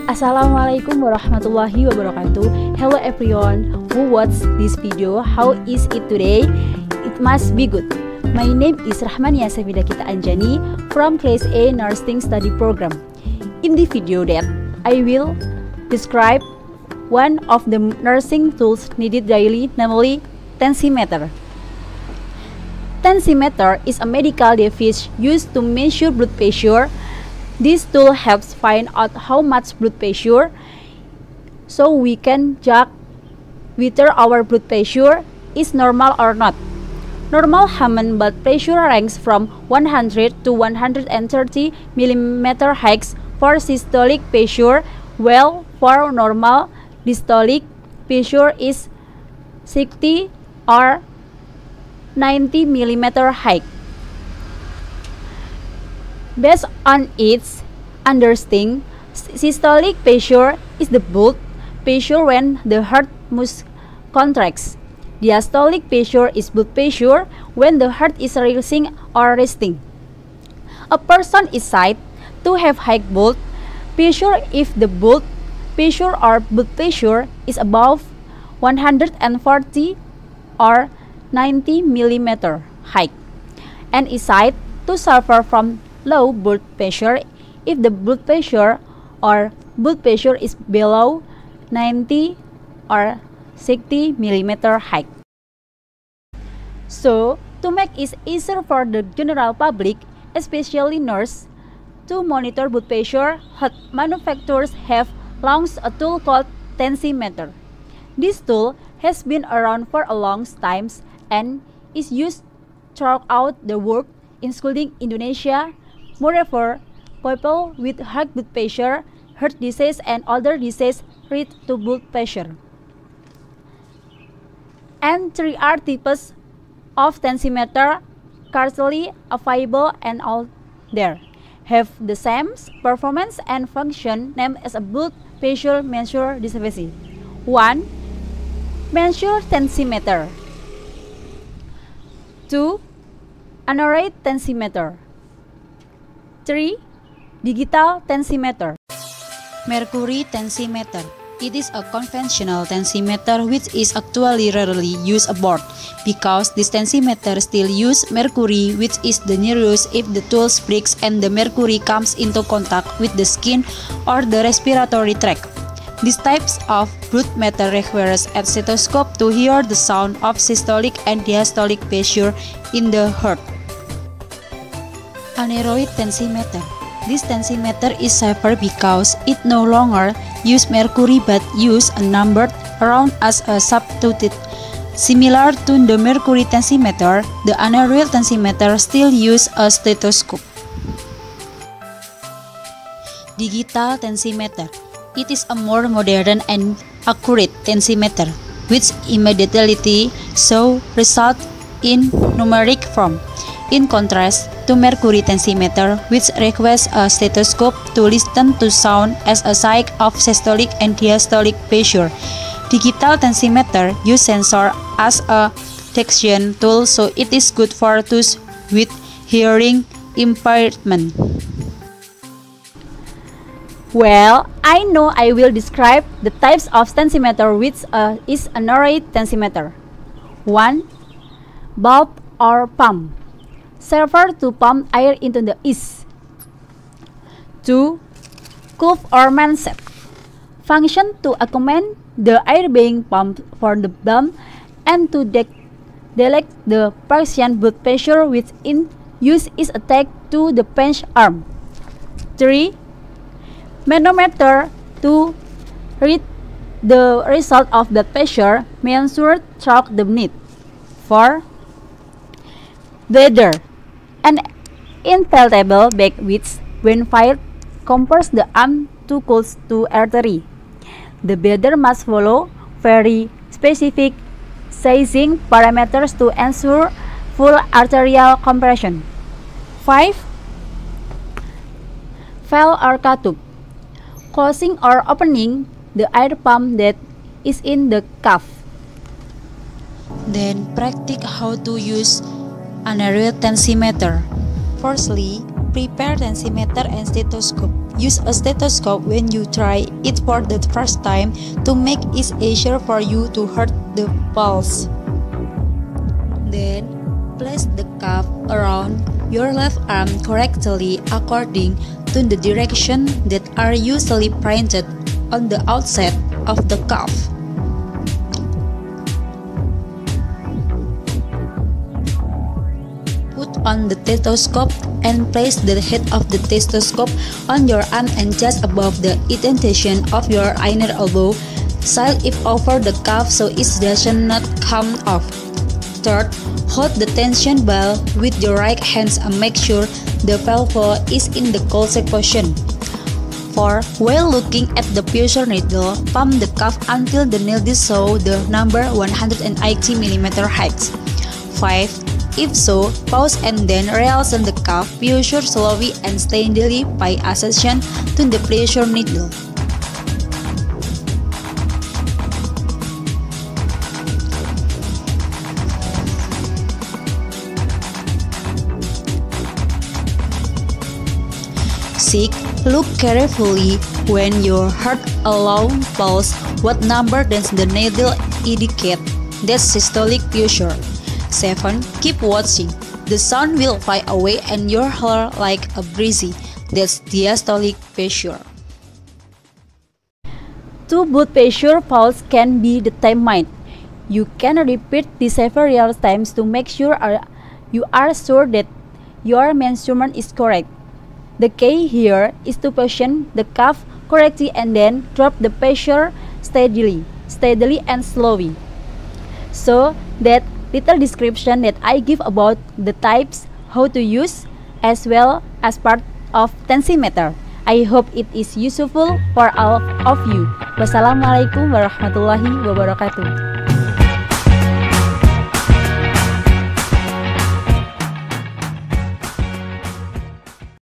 Assalamualaikum warahmatullahi wabarakatuh. Hello everyone who watched this video. How is it today? It must be good. My name is Rahmania kita Anjani from Class A Nursing Study Program. In the video that I will describe one of the nursing tools needed daily, namely tensimeter. Tensimeter is a medical device used to measure blood pressure. This tool helps find out how much blood pressure so we can judge whether our blood pressure is normal or not. Normal human blood pressure ranges from 100 to 130 mm Hg for systolic pressure, while for normal diastolic pressure is 60 or 90 mm Hg. Based on its understanding, systolic pressure is the blood pressure when the heart muscle contracts. Diastolic pressure is blood pressure when the heart is racing or resting. A person is said to have high blood pressure if the blood pressure or blood pressure is above 140 or 90 mm Hg, and is said to suffer from low blood pressure if the blood pressure is below 90 or 60 mm Hg. So, to make it easier for the general public, especially nurses, to monitor blood pressure, health manufacturers have launched a tool called tensimeter. This tool has been around for a long time and is used throughout the world, including Indonesia. Moreover, people with high blood pressure, heart disease, and other diseases read to blood pressure. And three are types of tensimeter currently available and all there have the same performance and function named as a blood pressure measure device. 1. Measure tensimeter. 2. Analyze tensimeter. 3. Digital tensimeter. Mercury tensimeter. It is a conventional tensimeter which is actually rarely used abroad because this tensimeter still uses mercury, which is dangerous if the tool breaks and the mercury comes into contact with the skin or the respiratory tract. These types of blood meter requires a stethoscope to hear the sound of systolic and diastolic pressure in the heart. Aneroid tensimeter. This tensimeter is safer because it no longer uses mercury but uses a number around as a substitute. Similar to the mercury tensimeter, the aneroid tensimeter still uses a stethoscope. Digital tensimeter. It is a more modern and accurate tensimeter, which immediately shows results in numeric form. In contrast to mercury tensimeter, which requires a stethoscope to listen to sound as a sign of systolic and diastolic pressure, digital tensimeter uses sensor as a detection tool, so it is good for those with hearing impairment. Well, I know I will describe the types of tensimeter, which is aneroid tensimeter. 1. Valve or pump. Server to pump air into the east. 2. Cup or manset. Function to accommodate the air being pumped for the pump and to detect the patient blood pressure, which in use is attached to the pinch arm. 3. Manometer to read the result of blood pressure measured through the minute. 4. Bladder. An inflatable bag which, when fired, compares the arm too close to artery. The bladder must follow very specific sizing parameters to ensure full arterial compression. 5. Valve or cup. Closing or opening the air pump that is in the cuff. Then practice how to use aneroid tensimeter. Firstly, Prepare tensimeter and stethoscope. Use a stethoscope when you try it for the first time to make it easier for you to hear the pulse. Then, place the cuff around your left arm correctly according to the direction that are usually printed on the outside of the cuff. Put on the stethoscope and place the head of the stethoscope on your arm and just above the indentation of your inner elbow. Slide it over the cuff so it does not come off. Third, hold the tension ball with your right hand and make sure the valve is in the closed position. 4. While looking at the piercer needle, pump the cuff until the needle shows the number 180 mm height. 5. If so, pause and then relax the cuff, piercer slowly and steadily by accession to the piercer needle. Six. Look carefully when you heard a loud pulse. What number does the needle indicate? That's systolic pressure. 7. Keep watching. The sound will fly away and your heart like a breezy. That's diastolic pressure. Two blood pressure pulse can be determined. You can repeat this several times to make sure you are sure that your measurement is correct. The key here is to position the cuff correctly and then drop the pressure steadily and slowly. So that little description that I give about the types, how to use, as well as part of tensimeter. I hope it is useful for all of you. Wassalamualaikum warahmatullahi wabarakatuh.